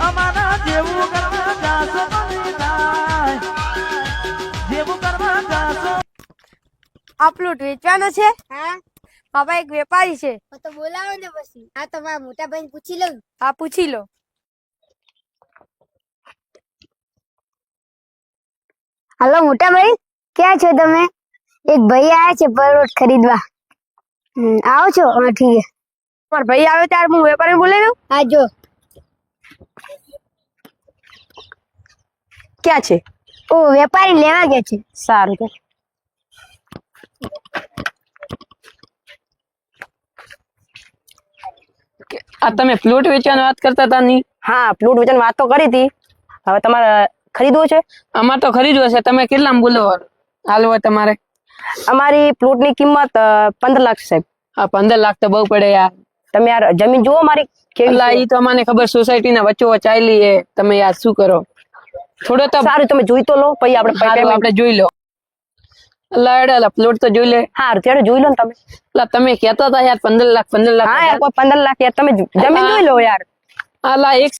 અમારા જેવું કરવા જાશો તો નહીં થાય. જેવું કરવા જાશો. આ પ્લોટ વેચવાનો છે? હા બાપા એક વેપારી છે. તો બોલાવો ને પછી. આ તો મારા મોટા ભાઈને પૂછી લઉં. હા પૂછી લો. હાલો મોટા ભાઈ, ક્યાં છો તમે? એક ભાઈ આયા છે પ્લોટ ખરીદવા. આવો છો? હા ઠીક છે. મારા ભાઈ આવે ત્યારે હું વેપારી બોલાવી દઉં. હા જો ક્યાં છે? ઓ વેપારી લેવા ગયા છે. સારું તો. આ તમે પ્લોટ વેચવાની વાત કરતા હતા ની? હા પ્લોટ વેચવાની વાત તો કરી હતી. હવે તમારે ખરીદવો છે? અમારે તો ખરીદવું છે. તમે કેટલામાં બોલો હાલવો તમારે? અમારી પ્લોટની કિંમત 15 લાખ છે સાહેબ. આ 15 લાખ તો બહુ પડે યાર. તમે યાર જમીન જુઓ મારી કેવી અલા છે. ઈ તો મને ખબર સોસાયટી ના વચ્ચો ચાલી હે. તમે યાર શું કરો? થોડો તો સારું તમે જોઈ તો લો પછી હારું, આપણે જોઈ લો. અલા એડા પ્લોટ તો જોઈ લે. સારું ત્યારે જોઈ લો ને તમે. અલા તમે કહેતા હતા યાર 15 લાખ 15 લાખ. હા યાર કોઈ 15 લાખ યાર તમે જમીન જોઈ લો યાર. અલા એક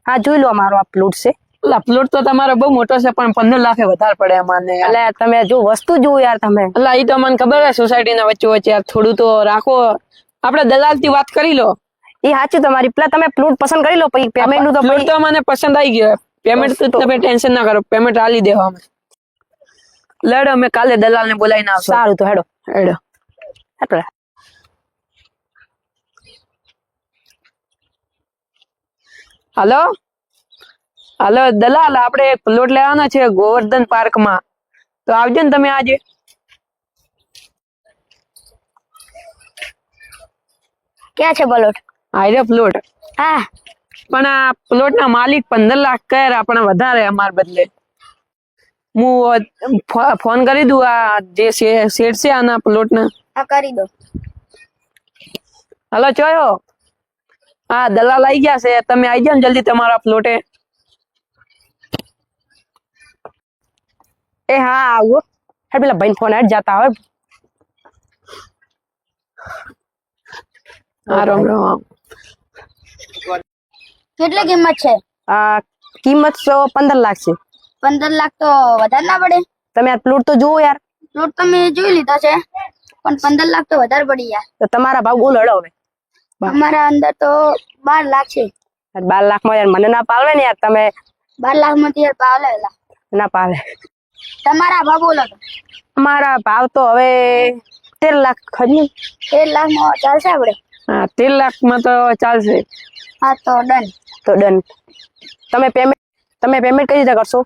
હા જોઈ લો અમારો આ પ્લોટ છે. અલા પ્લોટ તો તમારો બહુ મોટો છે પણ 15 લાખે વધારે પડે અમારને યાર. એટલે તમે જો વસ્તુ જુઓ યાર તમે. અલા ઈ તો મને ખબર હે સોસાયટી ના વચ્ચે વચ્ચે યાર થોડું તો રાખો. આપણે દલાલ થી વાત કરી લો. એ સાચું તમારી પેલા તમે પ્લોટ પસંદ કરી લો પછી પેમેન્ટ નું તો પ્લોટ તો મને પસંદ આવી ગયો. પેમેન્ટ તો તમે ટેન્શન ના કરો. પેમેન્ટ આલી દેવા અમે. લડો અમે કાલે દલાલ ને બોલાવીને આવશું. સારું તો હેડો હેડો. હેડો. હાલો હાલો દલાલ, આપણે એક પ્લોટ લેવાનો છે ગોવર્ધન પાર્ક માં. તો આવજો ને તમે આજે. ક્યાં છે પ્લોટ? આયરે પ્લોટ. હા પણ આ પ્લોટ ના માલિક 15 લાખ કહે આપણે વધારે અમાર બદલે. હું ફોન કરી દઉં આ જે શેઠ છે આના પ્લોટ ના. આ કરી દો. હાલો ચોયો. હા દલાલ આવી ગયા છે. તમે આવી જાઓ ને જલ્દી તમારા પ્લોટે. એ હા આવો હેડ પેલા ભાઈ ફોન હેડ જાતા હોય. હા રામ રામ. કેટલી કિંમત છે? આ કિંમત તો 15 લાખ છે. 15 લાખ તો વધારે ના પડે? તમે આ પ્લોટ તો જુઓ યાર. પ્લોટ તમે જોઈ લીધો છે પણ 15 લાખ તો વધારે પડી યાર. તો તમારા ભાવ બોલો હેડો હવે. અમારા અંદર તો 12 લાખ છે. 12 લાખ માં યાર મને ના પાલવે ને યાર તમે. 12 લાખ માંથી યાર ભાવ લેલા. ના પાલે. તમારા ભાવ બોલો તો. અમારા ભાવ તો હવે 13 લાખ ખરી. 13 લાખ માં ચાલશે આપણે? હા 13 લાખ માં તો ચાલશે. હા તો ડન. તો ડન. તમે પેમેન્ટ કઈ રીતે કરશો?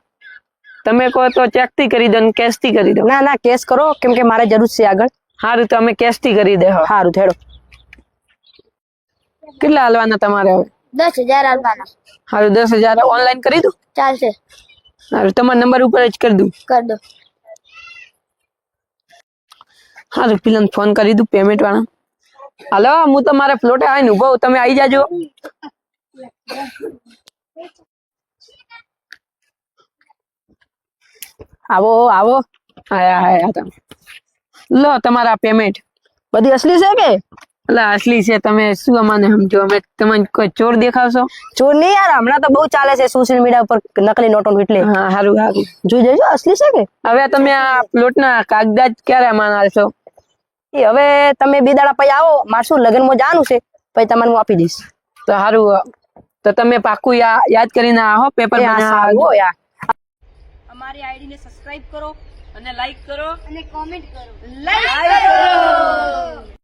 તમે કહો તો ચેક થી કરી દો ને કેશ થી કરી દો. ના ના કેશ કરો કેમ કે મારે જરૂર છે આગળ. સારું તો અમે કેશ થી કરી દે. સારું હેડો. કેટલા હાલવાના તમારે હવે? 10,000 આલવાના. સારું 10,000 ઓનલાઈન કરી દઉં. ચાલશે. સારું તમારા નંબર ઉપર જ કરી દઉં. કર દો. સારું પેલા ફોન કરી દઉં પેમેન્ટ વાળા. હાલો હું તમારે પ્લોટે આવીને ઉભો. તમે આવી જાજો. આવો આવો. આયા તમે લો તમારા પેમેન્ટ. બધી અસલી છે કે? એટલે અસલી છે. તમે શું અમને સમજો? અમે તમને કોઈ ચોર દેખાવશો? ચોર નહીં યાર હમણાં તો બહુ ચાલે છે સોશિયલ મીડિયા ઉપર નકલી નોટો એટલે. હા સારું સારું. જોઈ જજો અસલી છે કે? હવે તમે આ પ્લોટ ના કાગદાદ ક્યારે માન આલશો? એ હવે તમે 2 દાડા પછી આવો. મારે શું લગ્નમાં જવાનું છે પછી તમને હું આપી દઈશ. તો સારું. તો તમે પાકું યાદ કરીને આવો પેપર બનાવવા. યાર અમારી આઈડી ને સબસ્ક્રાઇબ કરો અને લાઈક કરો અને કોમેન્ટ કરો. લાઈક કરો.